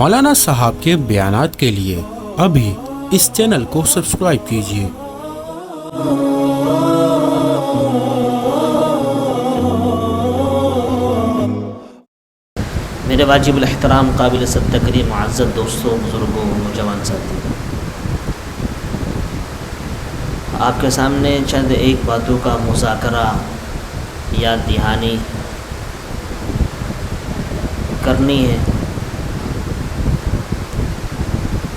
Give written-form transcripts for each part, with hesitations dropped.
مولانا صاحب کے بیانات کے لیے ابھی اس چینل کو سبسکرائب کیجیے۔ میرے واجب الاحترام قابل عزت تکریم معزز دوستوں، بزرگوں، نوجوان ساتھی، آپ کے سامنے چند ایک باتوں کا مذاکرہ، یاد دہانی کرنی ہے،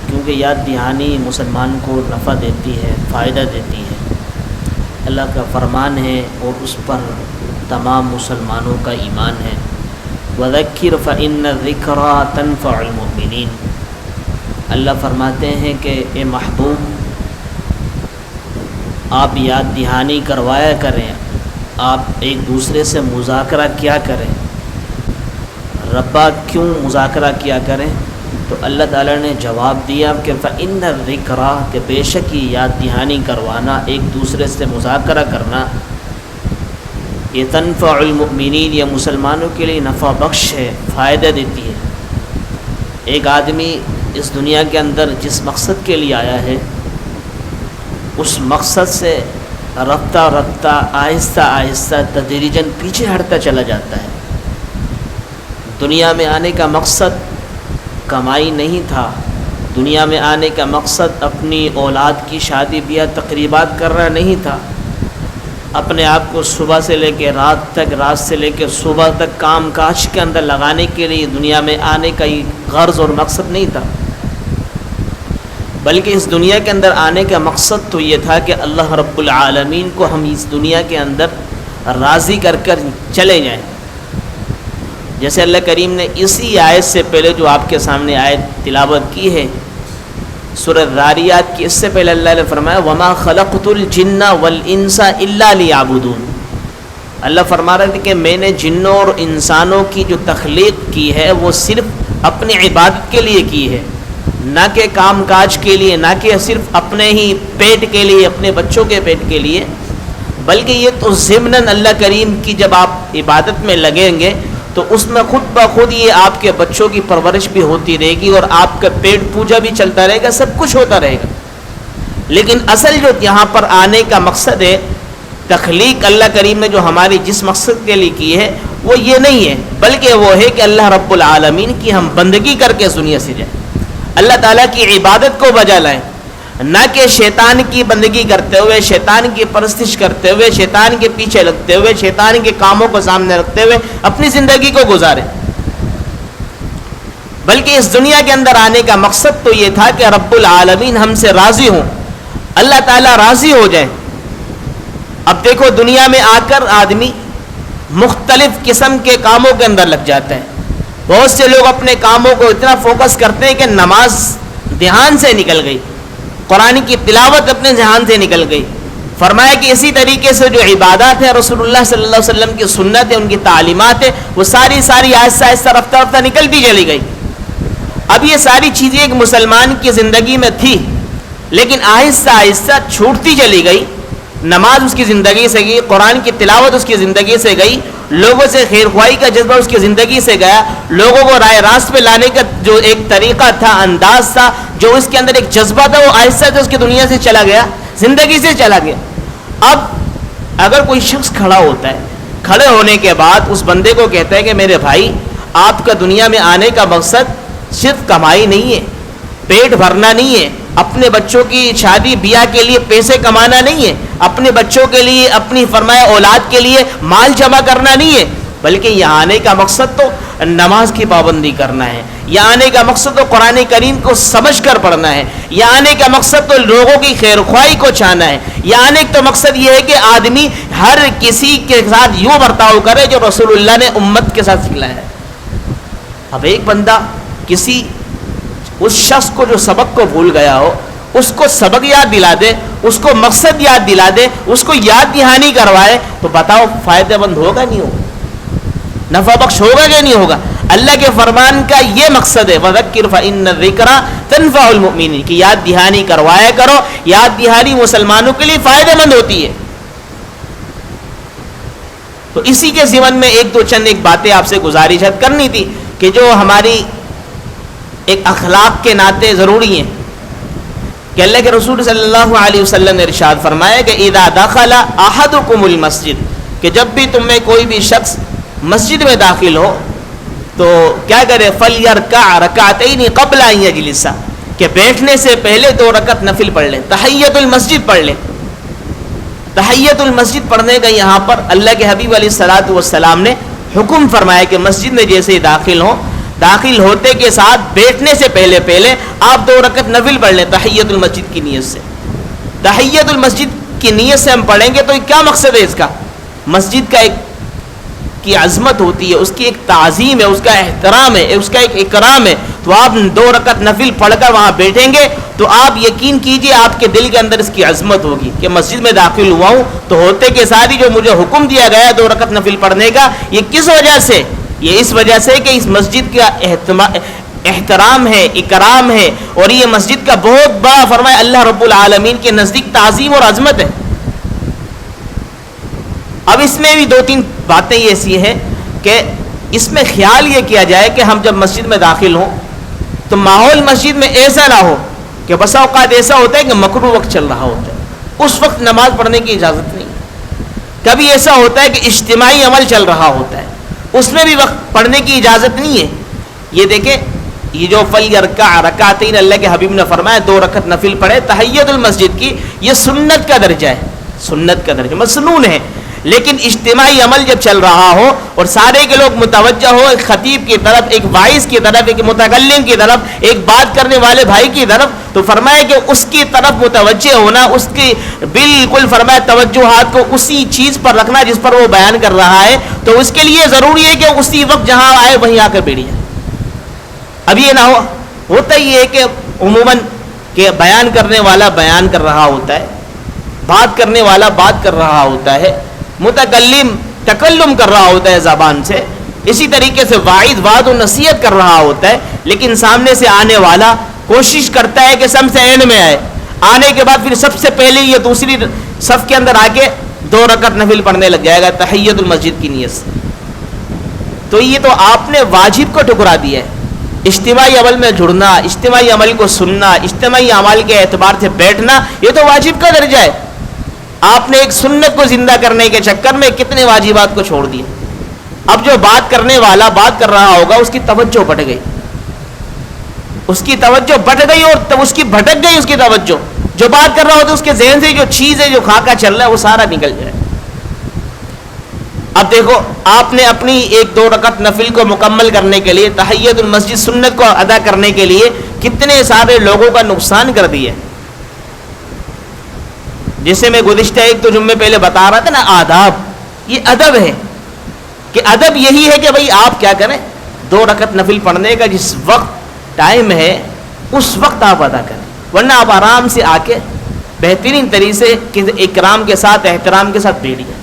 کیونکہ یاد دہانی مسلمان کو نفع دیتی ہے، فائدہ دیتی ہے، اللہ کا فرمان ہے اور اس پر تمام مسلمانوں کا ایمان ہے۔ وَذَكِّرْ فَإِنَّ الذِّكْرَىٰ تَنفَعُ الْمُؤْمِنِينَ، اللہ فرماتے ہیں کہ اے محبوب، آپ یاد دہانی کروایا کریں، آپ ایک دوسرے سے مذاکرہ کیا کریں۔ ربا کیوں مذاکرہ کیا کریں؟ تو اللہ تعالیٰ نے جواب دیا کہ فَإِنَّ الذِّكْرَىٰ، کہ بے شک یہ یاد دہانی کروانا، ایک دوسرے سے مذاکرہ کرنا، یہ تنفع المؤمنین، یہ مسلمانوں کے لیے نفع بخش ہے، فائدہ دیتی ہے۔ ایک آدمی اس دنیا کے اندر جس مقصد کے لیے آیا ہے، اس مقصد سے رفتہ رفتہ، آہستہ آہستہ، تدریجاً پیچھے ہٹتا چلا جاتا ہے۔ دنیا میں آنے کا مقصد کمائی نہیں تھا، دنیا میں آنے کا مقصد اپنی اولاد کی شادی بیاہ تقریبات کرنا نہیں تھا، اپنے آپ کو صبح سے لے کے رات تک، رات سے لے کے صبح تک کام کاج کے اندر لگانے کے لیے دنیا میں آنے کا یہ غرض اور مقصد نہیں تھا، بلکہ اس دنیا کے اندر آنے کا مقصد تو یہ تھا کہ اللہ رب العالمین کو ہم اس دنیا کے اندر راضی کر کر چلے جائیں۔ جیسے اللہ کریم نے اسی آیت سے پہلے جو آپ کے سامنے آیت تلاوت کی ہے، سورہ ذاریات کی، اس سے پہلے اللہ نے فرمایا وَمَا خَلَقْتُ الْجِنَّ وَالْإِنسَ إِلَّا لِيَعْبُدُونَ، اللہ فرما رہے تھے کہ میں نے جنوں اور انسانوں کی جو تخلیق کی ہے وہ صرف اپنی عبادت کے لیے کی ہے، نہ کہ کام کاج کے لیے، نہ کہ صرف اپنے ہی پیٹ کے لیے، اپنے بچوں کے پیٹ کے لیے، بلکہ یہ تو ضمناً اللہ کریم کی جب آپ عبادت میں لگیں گے تو اس میں خود بخود یہ آپ کے بچوں کی پرورش بھی ہوتی رہے گی اور آپ کا پیٹ پوجا بھی چلتا رہے گا، سب کچھ ہوتا رہے گا۔ لیکن اصل جو یہاں پر آنے کا مقصد ہے، تخلیق اللہ کریم نے جو ہماری جس مقصد کے لیے کی ہے وہ یہ نہیں ہے، بلکہ وہ ہے کہ اللہ رب العالمین کی ہم بندگی کر کے اس دنیا سے جائیں، اللہ تعالیٰ کی عبادت کو بجا لائیں، نہ کہ شیطان کی بندگی کرتے ہوئے، شیطان کی پرستش کرتے ہوئے، شیطان کے پیچھے لگتے ہوئے، شیطان کے کاموں کو سامنے رکھتے ہوئے اپنی زندگی کو گزاریں، بلکہ اس دنیا کے اندر آنے کا مقصد تو یہ تھا کہ رب العالمین ہم سے راضی ہوں، اللہ تعالیٰ راضی ہو جائیں۔ اب دیکھو دنیا میں آ کر آدمی مختلف قسم کے کاموں کے اندر لگ جاتا ہے، بہت سے لوگ اپنے کاموں کو اتنا فوکس کرتے ہیں کہ نماز دھیان سے نکل گئی، قرآن کی تلاوت اپنے ذہن سے نکل گئی۔ فرمایا کہ اسی طریقے سے جو عبادات ہیں، رسول اللہ صلی اللہ علیہ وسلم کی سنت ہے، ان کی تعلیمات ہے، وہ ساری آہستہ آہستہ رفتہ رفتہ نکلتی چلی گئی۔ اب یہ ساری چیزیں ایک مسلمان کی زندگی میں تھی، لیکن آہستہ آہستہ چھوٹتی چلی گئی۔ نماز اس کی زندگی سے گئی، قرآن کی تلاوت اس کی زندگی سے گئی، لوگوں سے خیر خواہی کا جذبہ اس کی زندگی سے گیا، لوگوں کو رائے راست پہ لانے کا جو ایک طریقہ تھا، انداز تھا، جو اس کے اندر ایک جذبہ تھا، وہ آہستہ سے اس کی دنیا سے چلا گیا، زندگی سے چلا گیا۔ اب اگر کوئی شخص کھڑا ہوتا ہے، کھڑے ہونے کے بعد اس بندے کو کہتا ہے کہ میرے بھائی، آپ کا دنیا میں آنے کا مقصد صرف کمائی نہیں ہے، پیٹ بھرنا نہیں ہے، اپنے بچوں کی شادی بیاہ کے لیے پیسے کمانا نہیں ہے، اپنے بچوں کے لیے، اپنی فرمایا اولاد کے لیے مال جمع کرنا نہیں ہے، بلکہ یہاں آنے کا مقصد تو نماز کی پابندی کرنا ہے، یہاں آنے کا مقصد تو قرآن کریم کو سمجھ کر پڑھنا ہے، یہاں آنے کا مقصد تو لوگوں کی خیر خواہی کو چاہنا ہے، یہاں آنے کا مقصد یہ ہے کہ آدمی ہر کسی کے ساتھ یوں برتاؤ کرے جو رسول اللہ نے امت کے ساتھ سکھلایا ہے۔ اب ایک بندہ کسی اس شخص کو جو سبق کو بھول گیا ہو، اس کو سبق یاد دلا دے، اس کو مقصد یاد دلا دے، اس کو یاد دہانی کروائے، تو بتاؤ فائدہ مند ہوگا نہیں ہوگا؟ نفع بخش ہوگا کہ نہیں ہوگا؟ اللہ کے فرمان کا یہ مقصد ہے وَذَكِّرْ فَإِنَّ الذِّكْرَىٰ تَنفَعُ الْمُؤْمِنِينَ، کہ یاد دہانی کروایا کرو، یاد دہانی مسلمانوں کے لیے فائدہ مند ہوتی ہے۔ تو اسی کے ضمن میں ایک دو چند ایک باتیں آپ سے گزارش کرنی تھی کہ جو ہماری ایک اخلاق کے ناطے ضروری ہیں کہ اللہ کے رسول صلی اللہ علیہ وسلم نے ارشاد فرمایا کہ اذا دخل احدکم المسجد، کہ جب بھی تم میں کوئی بھی شخص مسجد میں داخل ہو تو کیا کرے، فلیرکع رکعتین قبل ان یجلس، کہ بیٹھنے سے پہلے 2 رکعت نفل پڑھ لیں، تحیۃ المسجد پڑھ لیں۔ تحیۃ المسجد پڑھنے کا یہاں پر اللہ کے حبیب علیہ الصلوۃ والسلام نے حکم فرمایا کہ مسجد میں جیسے ہی داخل ہوں، داخل ہوتے کے ساتھ بیٹھنے سے پہلے آپ 2 رکعت نفل پڑھ لیں تحیۃ المسجد کی نیت سے۔ تحیۃ المسجد کی نیت سے ہم پڑھیں گے تو کیا مقصد ہے اس کا؟ مسجد کا ایک کی عظمت ہوتی ہے، اس کی ایک تعظیم ہے، اس کا احترام ہے، اس کا ایک اکرام ہے، تو آپ 2 رکعت نفل پڑھ کر وہاں بیٹھیں گے تو آپ یقین کیجئے آپ کے دل کے اندر اس کی عظمت ہوگی کہ مسجد میں داخل ہوا ہوں تو ہوتے کے ساتھ ہی جو مجھے حکم دیا گیا 2 رکعت نفل پڑھنے کا، یہ کس وجہ سے؟ یہ اس وجہ سے کہ اس مسجد کا احترام ہے، اکرام ہے، اور یہ مسجد کا بہت بڑا فرمایا اللہ رب العالمین کے نزدیک تعظیم اور عظمت ہے۔ اب اس میں بھی 2-3 باتیں ایسی ہیں کہ اس میں خیال یہ کیا جائے کہ ہم جب مسجد میں داخل ہوں تو ماحول مسجد میں ایسا نہ ہو کہ بسا اوقات ایسا ہوتا ہے کہ مکروہ وقت چل رہا ہوتا ہے، اس وقت نماز پڑھنے کی اجازت نہیں۔ کبھی ایسا ہوتا ہے کہ اجتماعی عمل چل رہا ہوتا ہے، اس میں بھی وقت پڑھنے کی اجازت نہیں ہے۔ یہ دیکھیں، یہ جو فلیرکع رکعتین اللہ کے حبیب نے فرمایا 2 رکعت نفل پڑھے تحیۃ المسجد کی، یہ سنت کا درجہ ہے، سنت کا درجہ مسنون ہے۔ لیکن اجتماعی عمل جب چل رہا ہو اور سارے کے لوگ متوجہ ہو ایک خطیب کی طرف، ایک واعظ کی طرف، ایک متکلم کی طرف، ایک بات کرنے والے بھائی کی طرف، تو فرمایا کہ اس کی طرف متوجہ ہونا، اس کی بالکل فرمایا توجہات کو اسی چیز پر رکھنا جس پر وہ بیان کر رہا ہے، تو اس کے لیے ضروری ہے کہ اسی وقت جہاں آئے وہیں آ کر بیٹھ جائے۔ اب یہ نہ ہوتا ہی ہے کہ عموماً کہ بیان کرنے والا بیان کر رہا ہوتا ہے، بات کرنے والا بات کر رہا ہوتا ہے، متکلم تکلم کر رہا ہوتا ہے زبان سے، اسی طریقے سے واعظ وعظ و نصیحت کر رہا ہوتا ہے، لیکن سامنے سے آنے والا کوشش کرتا ہے کہ سب سے اینڈ میں آئے، آنے کے بعد پھر سب سے پہلے یہ دوسری صف کے اندر آ کے 2 رکعت نفل پڑھنے لگ جائے گا تحیۃ المسجد کی نیت سے۔ تو یہ تو آپ نے واجب کو ٹکرا دیا ہے۔ اجتماعی عمل میں جڑنا، اجتماعی عمل کو سننا، اجتماعی اعمال کے اعتبار سے بیٹھنا، یہ تو واجب کا درجہ ہے۔ آپ نے ایک سنت کو زندہ کرنے کے چکر میں کتنے واجبات کو چھوڑ دیے۔ اب جو بات کرنے والا بات کر رہا ہوگا اس کی توجہ بٹ گئی، اس کی توجہ بٹ گئی اور اس کی بھٹک گئی اس کی توجہ، جو بات کر رہا ہوتا ہے اس کے ذہن سے جو چیز ہے، جو خاکہ چل رہا ہے وہ سارا نکل جائے۔ اب دیکھو، آپ نے اپنی 1-2 رکعت نفل کو مکمل کرنے کے لیے، تحیۃ المسجد سنت کو ادا کرنے کے لیے کتنے سارے لوگوں کا نقصان کر دیا۔ جیسے میں گزشتہ 1-2 جمعے پہلے بتا رہا تھا نا، آداب، یہ ادب ہے کہ ادب یہی ہے کہ بھائی آپ کیا کریں، 2 رکعت نفل پڑھنے کا جس وقت ٹائم ہے اس وقت آپ ادا کریں، ورنہ آپ آرام سے آ کے بہترین طریقے سے اکرام کے ساتھ احترام کے ساتھ بیٹھیں۔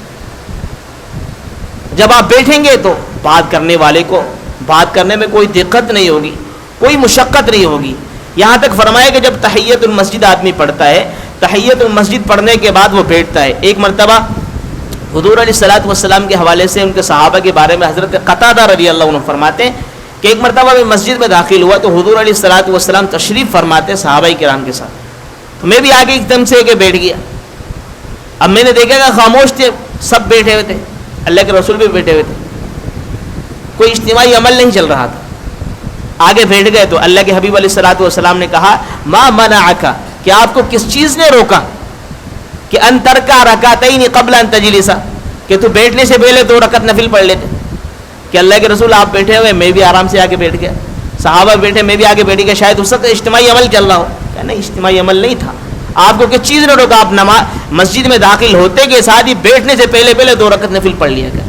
جب آپ بیٹھیں گے تو بات کرنے والے کو بات کرنے میں کوئی دقت نہیں ہوگی، کوئی مشقت نہیں ہوگی۔ یہاں تک فرمایا کہ جب تحیۃ المسجد آدمی پڑھتا ہے، تحیۃ المسجد پڑھنے کے بعد وہ بیٹھتا ہے۔ ایک مرتبہ حضور علیہ الصلوۃ والسلام کے حوالے سے ان کے صحابہ کے بارے میں حضرت قتادہ رضی اللہ عنہ فرماتے ہیں کہ ایک مرتبہ میں مسجد میں داخل ہوا تو حضور علیہ الصلوۃ والسلام تشریف فرماتے صحابہ کرام کے ساتھ، تو میں بھی آگے ایک دم سے کہ بیٹھ گیا۔ اب میں نے دیکھا کہ خاموش تھے، سب بیٹھے ہوئے تھے، اللہ کے رسول بھی بیٹھے ہوئے تھے، کوئی اجتماعی عمل نہیں چل رہا تھا۔ آگے بیٹھ گئے تو اللہ کے حبیب علیہ الصلوۃ والسلام نے کہا، ما منعک، کہ آپ کو کس چیز نے روکا کہ ان ترکع رکعتین قبل ان تجلس، کہ تو بیٹھنے سے پہلے 2 رکعت نفل پڑھ لیتے؟ کہ اللہ کے رسول آپ بیٹھے ہوئے، میں بھی آرام سے آگے بیٹھ گیا، صحابہ بیٹھے میں بھی آگے بیٹھ گیا، شاید اس وقت اجتماعی عمل چل رہا ہو۔ کہ نہیں، اجتماعی عمل نہیں تھا، آپ کو کس چیز نے روکا؟ آپ مسجد میں داخل ہوتے کے ساتھ ہی بیٹھنے سے پہلے 2 رکعت نفل پڑھ لیا گیا۔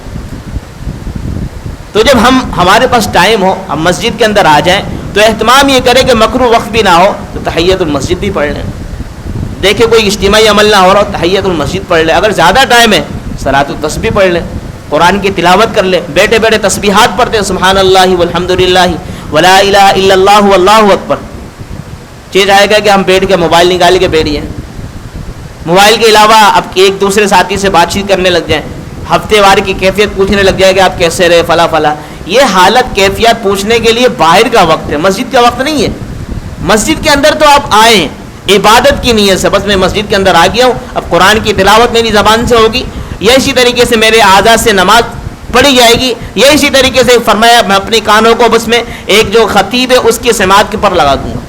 تو جب ہمارے پاس ٹائم ہو، ہم مسجد کے اندر آ جائیں تو اہتمام یہ کرے کہ مکروہ وقت بھی نہ ہو تو تحیۃ المسجد بھی پڑھ لیں۔ دیکھیں کوئی اجتماعی عمل نہ ہو رہا ہو، تحیۃ المسجد پڑھ لیں۔ اگر زیادہ ٹائم ہے، صلاۃ التسبیح پڑھ لیں، قرآن کی تلاوت کر لیں، بیٹھے بیٹھے تسبیحات پڑھتے ہیں، سبحان اللہ والحمد للہ ولا الہ الا اللہ واللہ اکبر۔ چیز آئے گا کہ ہم بیٹھ کے موبائل نکال کے بیٹھ جائیں، موبائل کے علاوہ اب ایک دوسرے ساتھی سے بات چیت کرنے لگ جائیں، ہفتے وار کی کیفیت پوچھنے لگ جائے کہ آپ کیسے رہے، فلاں فلاں، یہ حالت کیفیت پوچھنے کے لیے باہر کا وقت ہے، مسجد کا وقت نہیں ہے. مسجد کے اندر تو آپ آئیں عبادت کی نیت سے، بس میں مسجد کے اندر آ گیا ہوں، اب قرآن کی تلاوت میری زبان سے ہوگی، یا اسی طریقے سے میرے اعضاء سے نماز پڑھی جائے گی، یا اسی طریقے سے فرمایا میں اپنے کانوں کو بس میں ایک جو خطیب ہے اس کی سماعت کے پر لگا دوں گا.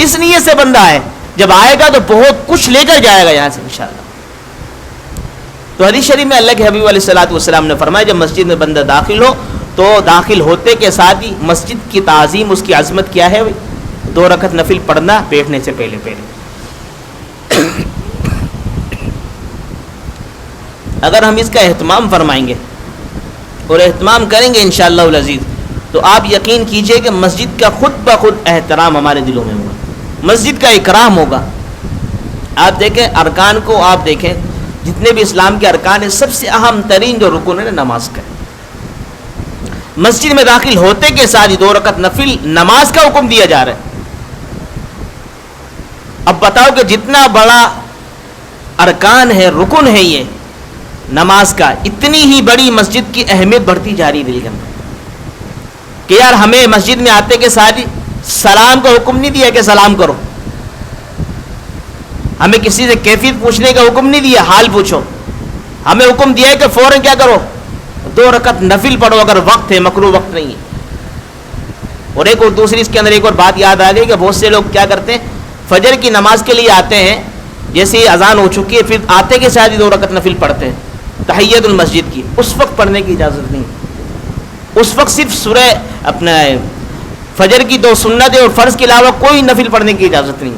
اس نیت سے بندہ ہے، جب آئے گا تو بہت کچھ لے کر جائے گا یہاں سے انشاءاللہ. تو حدیث شریف میں اللہ کے حبیب علیہ الصلوۃ والسلام نے فرمایا جب مسجد میں بندہ داخل ہو تو داخل ہوتے کے ساتھ ہی مسجد کی تعظیم، اس کی عظمت کیا ہے؟ 2 رکعت نفل پڑھنا بیٹھنے سے پہلے. اگر ہم اس کا اہتمام فرمائیں گے اور اہتمام کریں گے انشاءاللہ العزیز، تو آپ یقین کیجئے کہ مسجد کا خود بخود احترام ہمارے دلوں میں ہوگا، مسجد کا اکرام ہوگا. آپ دیکھیں ارکان کو، آپ دیکھیں جتنے بھی اسلام کے ارکان ہیں، سب سے اہم ترین جو رکن ہے نماز کا. مسجد میں داخل ہوتے کے ساتھ ہی 2 رکعت نفل نماز کا حکم دیا جا رہا ہے. اب بتاؤ کہ جتنا بڑا ارکان ہے، رکن ہے یہ نماز کا، اتنی ہی بڑی مسجد کی اہمیت بڑھتی جا رہی ہے دل کے اندر کہ یار ہمیں مسجد میں آتے کے ساتھ ہی سلام کا حکم نہیں دیا کہ سلام کرو، ہمیں کسی سے کیفیت پوچھنے کا حکم نہیں دیا حال پوچھو، ہمیں حکم دیا ہے کہ فوراً کیا کرو 2 رکعت نفل پڑھو اگر وقت ہے، مکروہ وقت نہیں ہے. اور ایک اور دوسری اس کے اندر ایک اور بات یاد آ گئی کہ بہت سے لوگ کیا کرتے ہیں فجر کی نماز کے لیے آتے ہیں، جیسے ہی اذان ہو چکی ہے پھر آتے کے ساتھ ہی 2 رکعت نفل پڑھتے ہیں تحیت المسجد کی. اس وقت پڑھنے کی اجازت نہیں، اس وقت صرف سورہ اپنا فجر کی 2 سنت اور فرض کے علاوہ کوئی نفل پڑھنے کی اجازت نہیں.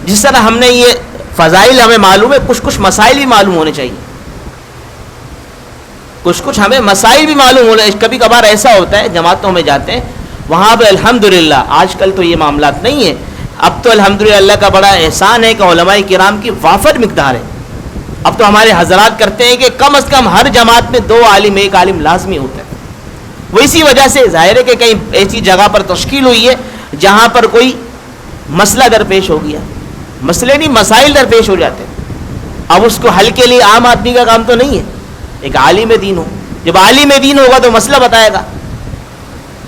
جس طرح ہم نے یہ فضائل ہمیں معلوم ہے، کچھ مسائل بھی معلوم ہونے چاہیے، کچھ ہمیں مسائل بھی معلوم ہونے. کبھی کبھار ایسا ہوتا ہے جماعتوں میں جاتے ہیں وہاں پہ الحمدللہ آج کل تو یہ معاملات نہیں ہیں، اب تو الحمدللہ اللہ کا بڑا احسان ہے کہ علماء کرام کی وافر مقدار ہے. اب تو ہمارے حضرات کرتے ہیں کہ کم از کم ہر جماعت میں 2 عالم 1 عالم لازمی ہوتا ہے. وہ اسی وجہ سے ظاہر ہے کہ کہیں ایسی جگہ پر تشکیل ہوئی ہے جہاں پر کوئی مسئلہ درپیش ہو گیا، مسئلے نہیں مسائل درپیش ہو جاتے ہیں. اب اس کو حل کے لیے عام آدمی کا کام تو نہیں ہے، ایک عالم دین ہو. جب عالم دین ہوگا تو مسئلہ بتائے گا.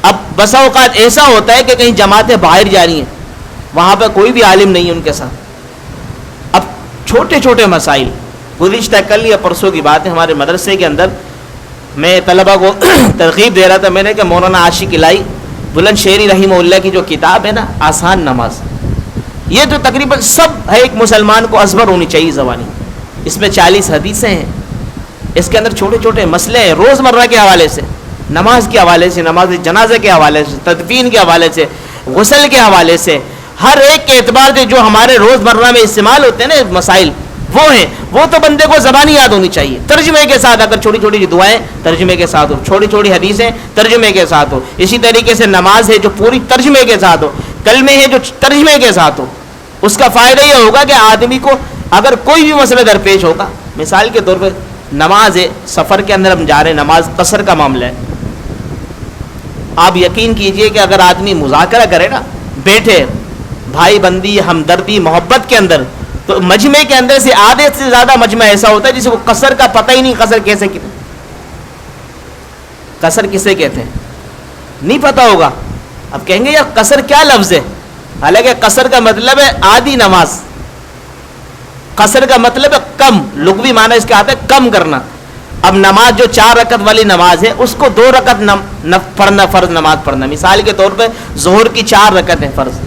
اب بسا اوقات ایسا ہوتا ہے کہ کہیں جماعتیں باہر جا رہی ہیں، وہاں پہ کوئی بھی عالم نہیں ہے ان کے ساتھ. اب چھوٹے چھوٹے مسائل، گزشتہ کل یا پرسوں کی بات ہے، ہمارے مدرسے کے اندر میں طلبہ کو ترغیب دے رہا تھا، میں نے کہ مولانا عاشق الہی بلند شہری رحمہ اللہ کی جو کتاب ہے نا آسان نماز، یہ تو تقریباً سب ہے ایک مسلمان کو ازبر ہونی چاہیے زبانی. اس میں 40 حدیثیں ہیں، اس کے اندر چھوٹے چھوٹے مسئلے ہیں روزمرہ کے حوالے سے، نماز کے حوالے سے، نماز جنازے کے حوالے سے، تدفین کے حوالے سے، غسل کے حوالے سے، ہر ایک کے اعتبار سے جو ہمارے روزمرہ میں استعمال ہوتے ہیں نا مسائل وہ ہیں. وہ تو بندے کو زبانی یاد ہونی چاہیے، ترجمے کے ساتھ. اگر چھوٹی چھوٹی جو دعائیں ترجمے کے ساتھ ہو، چھوٹی چھوٹی حدیثیں ترجمے کے ساتھ ہو، اسی طریقے سے نماز ہے جو پوری ترجمے کے ساتھ ہو، کلمے ہیں جو ترجمے کے ساتھ ہو. اس کا فائدہ یہ ہوگا کہ آدمی کو اگر کوئی بھی مسئلہ درپیش ہوگا، مثال کے طور پہ نماز ہے، سفر کے اندر ہم جا رہے ہیں، نماز قصر کا معاملہ ہے، آپ یقین کیجئے کہ اگر آدمی مذاکرہ کرے نا بیٹھے بھائی بندی ہمدردی محبت کے اندر، تو مجمع کے اندر سے آدھے سے زیادہ مجمع ایسا ہوتا ہے جسے کو قصر کا پتہ ہی نہیں، قصر کیسے کہتے، قصر کسے کہتے ہیں نہیں پتہ ہوگا. اب کہیں گے یار قصر کیا لفظ ہے، حالانکہ قصر کا مطلب ہے آدھی نماز، قصر کا مطلب ہے کم، لغوی معنی اس کا آتا ہے کم کرنا. اب نماز جو 4 رکعت والی نماز ہے اس کو 2 رکعت پڑھنا، فرض نماز پڑھنا. مثال کے طور پہ ظہر کی 4 رکعتیں فرض،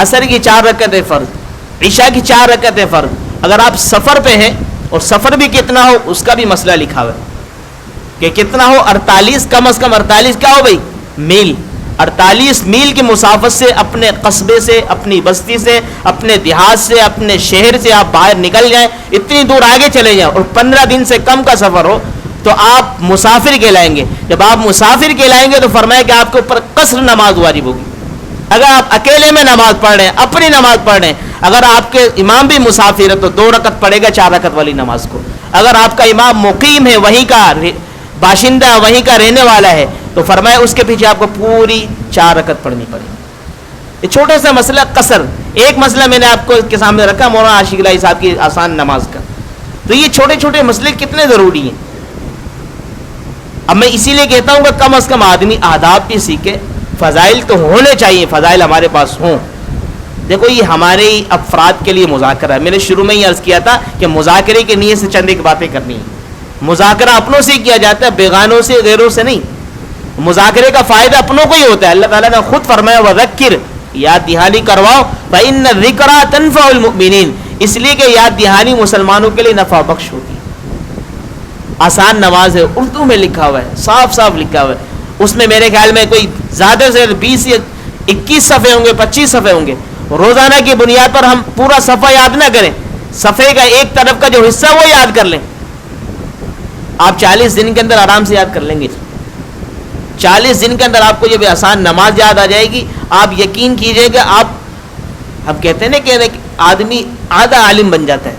عصر کی 4 رکعتیں فرض، عشاء کی 4 رکعتیں فرض. اگر آپ سفر پہ ہیں اور سفر بھی کتنا ہو اس کا بھی مسئلہ لکھا ہوا ہے کہ کتنا ہو، 48 کم از کم 48 کیا ہو بھائی میل، 48 میل کی مسافت سے اپنے قصبے سے، اپنی بستی سے، اپنے دیہات سے، اپنے شہر سے آپ باہر نکل جائیں، اتنی دور آگے چلے جائیں اور 15 دن سے کم کا سفر ہو تو آپ مسافر کہلائیں گے. جب آپ مسافر کہلائیں گے تو فرمایا کہ آپ کے اوپر قصر نماز واجب ہوگی. اگر آپ اکیلے میں نماز پڑھ رہے ہیں، اپنی نماز پڑھ رہے ہیں، اگر آپ کے امام بھی مسافر ہے تو 2 رکعت پڑھے گا 4 رکعت والی نماز کو. اگر آپ کا امام مقیم ہے، وہیں کا باشندہ، وہیں کا رہنے والا ہے، تو فرمایا اس کے پیچھے آپ کو پوری 4 رکعت پڑھنی پڑے گی. یہ چھوٹا سا مسئلہ قصر، ایک مسئلہ میں نے آپ کو کے سامنے رکھا مولانا عاشق الہی صاحب کی آسان نماز کا. تو یہ چھوٹے چھوٹے مسئلے کتنے ضروری ہیں. اب میں اسی لیے کہتا ہوں کہ کم از کم آدمی آداب بھی سیکھے, فضائل تو ہونے چاہیے, فضائل ہمارے پاس ہوں. دیکھو یہ ہمارے ہی افراد کے لیے مذاکرہ ہے. میں نے شروع میں ہی عرض کیا تھا کہ مذاکرے کی نیت سے چند ایک باتیں کرنی ہیں. مذاکرہ اپنوں سے کیا جاتا ہے, بیگانوں سے, غیروں سے نہیں. مذاکرے کا فائدہ اپنوں کو ہی ہوتا ہے. اللہ تعالیٰ نے خود فرمایا وذکر, یاد دہانی کرواؤ, فإن الذکریٰ تنفع المؤمنین, اس لیے کہ یاد دہانی مسلمانوں کے لیے نفع بخش ہوتی ہے. آسان نماز ہے, اردو میں لکھا ہوا ہے, صاف صاف لکھا ہوا ہے. اس میں میرے خیال میں کوئی زیادہ سے 20 یا 21 صفحے ہوں گے, 25 صفحے ہوں گے. روزانہ کی بنیاد پر ہم پورا صفحہ یاد نہ کریں, صفحے کا ایک طرف کا جو حصہ وہ یاد کر لیں. آپ 40 دن کے اندر آرام سے یاد کر لیں گے. 40 دن کے اندر آپ کو یہ بھی آسان نماز یاد آ جائے گی. آپ یقین کیجئے کہ آپ کہتے ہیں نا کہ آدمی آدھا عالم بن جاتا ہے,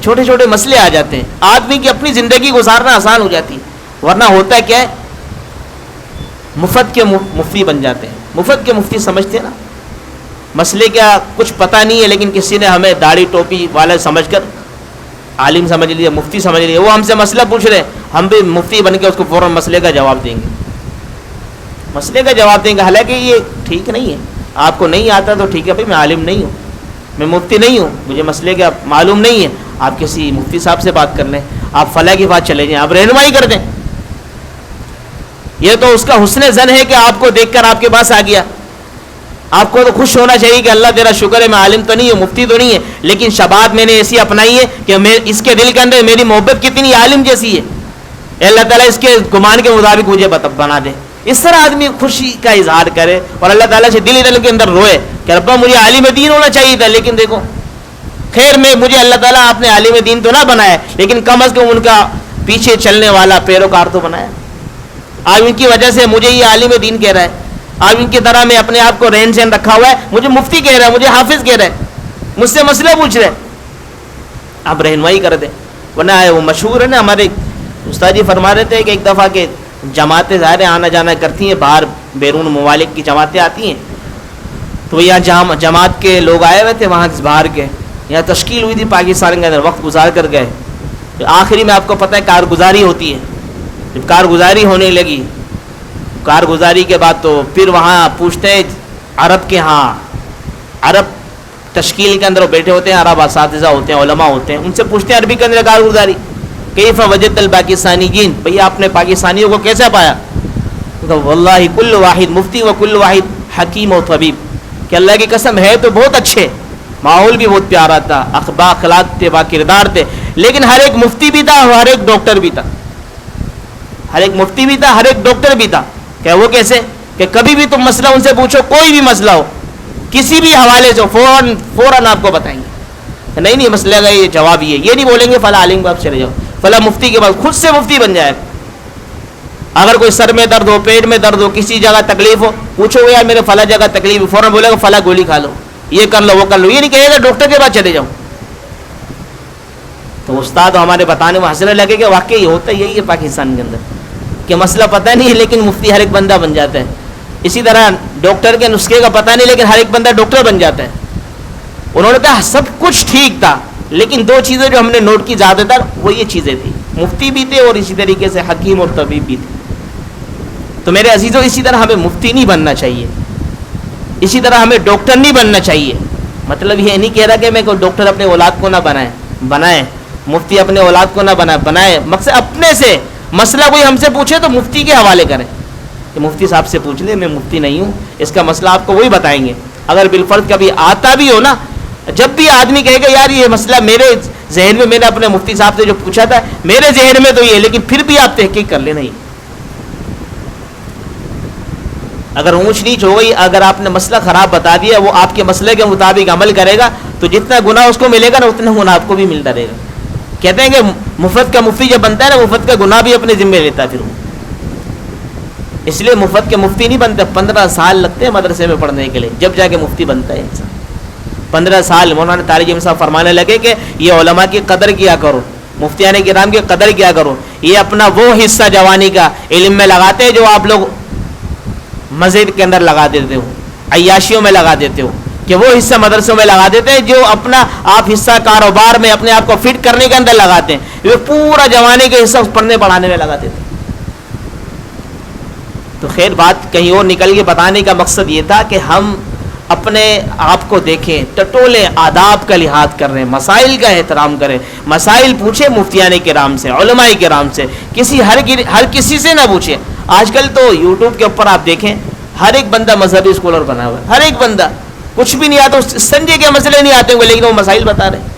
چھوٹے چھوٹے مسئلے آ جاتے ہیں, آدمی کی اپنی زندگی گزارنا آسان ہو جاتی ہے. ورنہ ہوتا ہے کیا ہے, مفت کے مفتی بن جاتے ہیں. مفت کے مفتی سمجھتے ہیں نا, مسئلے کیا کچھ پتہ نہیں ہے, لیکن کسی نے ہمیں داڑھی ٹوپی والا سمجھ کر عالم سمجھ لیا, مفتی سمجھ لیا, وہ ہم سے مسئلہ پوچھ رہے ہیں, ہم بھی مفتی بن کے اس کو فوراً مسئلے کا جواب دیں گے. مسئلے کا جواب دیں گے, حالانکہ یہ ٹھیک نہیں ہے. آپ کو نہیں آتا تو ٹھیک ہے بھائی, میں عالم نہیں ہوں, میں مفتی نہیں ہوں, مجھے مسئلے کا معلوم نہیں ہے. آپ کسی مفتی صاحب سے بات کر لیں, آپ فلاں کی بات چلے جائیں, آپ رہنمائی کر دیں. یہ تو اس کا حسن زن ہے کہ آپ کو دیکھ کر آپ کے پاس آ گیا. آپ کو تو خوش ہونا چاہیے کہ اللہ تیرا شکر ہے, میں عالم تو نہیں ہوں, مفتی تو نہیں ہے, لیکن شباب میں نے ایسی اپنائی ہے کہ میں اس کے دل کے اندر میری محبت کتنی عالم جیسی ہے. اللہ تعالیٰ اس کے گمان کے مطابق مجھے بنا دے. اس طرح آدمی خوشی کا اظہار کرے اور اللہ تعالیٰ سے دل کے اندر روئے کہ ربا مجھے عالم دین ہونا چاہیے تھا, لیکن دیکھو خیر میں مجھے اللہ تعالیٰ آپ نے عالم دین تو نہ بنایا, لیکن کم از کم ان کا پیچھے چلنے والا پیروکار تو بنایا. آج ان کی وجہ سے مجھے یہ عالم دین کہہ رہا ہے, آج ان کی طرح میں اپنے آپ کو رہن سہن رکھا ہوا ہے, مجھے مفتی کہہ رہا ہے, مجھے حافظ کہہ رہا ہے, مجھ سے مسئلہ پوچھ رہے ہیں. آپ رہنمائی کر دیں. ورنہ وہ مشہور ہے نا, ہمارے استاد جی فرما رہے تھے کہ ایک دفعہ کے جماعتیں ظاہر آنا جانا کرتی ہیں, باہر بیرون ممالک کی جماعتیں آتی ہیں, تو یہاں جماعت کے لوگ آئے ہوئے تھے وہاں باہر کے, یہاں تشکیل ہوئی تھی پاکستان کے اندر, وقت گزار کر گئے. آخری میں آپ کو پتہ ہے کارگزاری ہوتی ہے. جب کارگزاری ہونے لگی, کارگزاری کے بعد تو پھر وہاں پوچھتے ہیں عرب کے, ہاں عرب تشکیل کے اندر بیٹھے ہوتے ہیں, عرب اساتذہ ہوتے ہیں, علماء ہوتے ہیں, ان سے پوچھتے ہیں عربی کے اندر کارگزاری کیف وجدت الپاکستانیین, بھئی آپ نے پاکستانیوں کو کیسے پایا؟ تو واللہ کل واحد مفتی و کل واحد حکیم و طبیب, کہ اللہ کی قسم ہے تو بہت اچھے, ماحول بھی بہت پیارا تھا, اخلاق تھے, با کردار تھے, لیکن ہر ایک مفتی بھی تھا, ہر ایک ڈاکٹر بھی تھا. ہر ایک مفتی بھی تھا, ہر ایک ڈاکٹر بھی تھا. کہ وہ کیسے, کہ کبھی بھی تم مسئلہ ان سے پوچھو, کوئی بھی مسئلہ ہو, کسی بھی حوالے سے, فوراً آپ کو بتائیں گے. نہیں مسئلہ کا یہ جواب یہ نہیں بولیں گے فلاں عالم آپ چلے جاؤ, فلاں مفتی کے بعد خود سے مفتی بن جائے. اگر کوئی سر میں درد ہو, پیٹ میں درد ہو, کسی جگہ تکلیف ہو, پوچھو گے یار میرے فلاں جگہ تکلیف ہے, فوراً بولے گا فلاں گولی کھا لو, یہ کر لو, وہ کر لو. یہ نہیں کہے گا ڈاکٹر کے بعد چلے جاؤ. تو استاد ہمارے بتانے میں ہنسنے لگے کہ واقعی ہوتا یہی ہے پاکستان کے اندر, کہ مسئلہ پتہ نہیں ہے لیکن مفتی ہر ایک بندہ بن جاتا ہے. اسی طرح ڈاکٹر کے نسخے کا پتہ نہیں, لیکن ہر ایک بندہ ڈاکٹر بن جاتا ہے. انہوں نے کہا سب کچھ ٹھیک تھا, لیکن 2 چیزیں جو ہم نے نوٹ کی زیادہ تر وہ یہ چیزیں تھیں, مفتی بھی تھے اور اسی طریقے سے حکیم اور طبیب بھی تھے. تو میرے عزیزوں, اسی طرح ہمیں مفتی نہیں بننا چاہیے, اسی طرح ہمیں ڈاکٹر نہیں بننا چاہیے. مطلب یہ نہیں کہہ رہا کہ میں کوئی ڈاکٹر اپنے اولاد کو نہ بنائے, مفتی اپنے اولاد کو نہ بنائے. مقصد اپنے سے مسئلہ کوئی ہم سے پوچھے تو مفتی کے حوالے کریں, کہ مفتی صاحب سے پوچھ لیں, میں مفتی نہیں ہوں, اس کا مسئلہ آپ کو وہی بتائیں گے. اگر بالفرض کبھی آتا بھی ہو نا, جب بھی آدمی کہے گا یار یہ مسئلہ میرے ذہن میں, میں نے اپنے مفتی صاحب سے جو پوچھا تھا میرے ذہن میں تو یہ, لیکن پھر بھی آپ تحقیق کر لینا. اگر اونچ نیچ ہو گئی, اگر آپ نے مسئلہ خراب بتا دیا, وہ آپ کے مسئلے کے مطابق عمل کرے گا تو جتنا گناہ اس کو ملے گا نا, اتنا گناہ آپ کو بھی ملتا رہے گا. کہتے ہیں کہ مفت کا مفتی جب بنتا ہے نا, مفت کا گناہ بھی اپنے ذمہ لیتا ہے. پھر وہ اس لیے مفت کے مفتی نہیں بنتے, 15 سال لگتے ہیں مدرسے میں پڑھنے کے لیے, جب جا کے مفتی بنتا ہے انسان. 15 سال. مولانا طارق جمیل صاحب فرمانے لگے کہ یہ علماء کی قدر کیا کرو, مفتیان کرام کی قدر کیا کرو, یہ اپنا وہ حصہ جوانی کا علم میں لگاتے ہیں جو آپ لوگ مسجد کے اندر لگا دیتے ہو, عیاشیوں میں لگا دیتے ہو, کہ وہ حصہ مدرسوں میں لگا دیتے ہیں جو اپنا آپ حصہ کاروبار میں اپنے آپ کو فٹ کرنے کے اندر لگاتے ہیں. وہ پورا جوانی کے حصہ پڑھنے پڑھانے میں لگا دیتے ہیں. تو خیر بات کہیں اور نکل کے بتانے کا مقصد یہ تھا کہ ہم اپنے آپ کو دیکھیں، ٹٹولے آداب کا لحاظ کر رہے ہیں، مسائل کا احترام کریں، مسائل پوچھیں مفتیان کرام سے، علماء کرام سے، ہر کسی سے نہ پوچھیں. آج کل تو یوٹیوب کے اوپر آپ دیکھیں ہر ایک بندہ مذہبی اسکالر بنا ہوا ہے، ہر ایک بندہ کچھ بھی نہیں آتا، سنجے کے مسئلے نہیں آتے ہوئے لیکن وہ مسائل بتا رہے ہیں.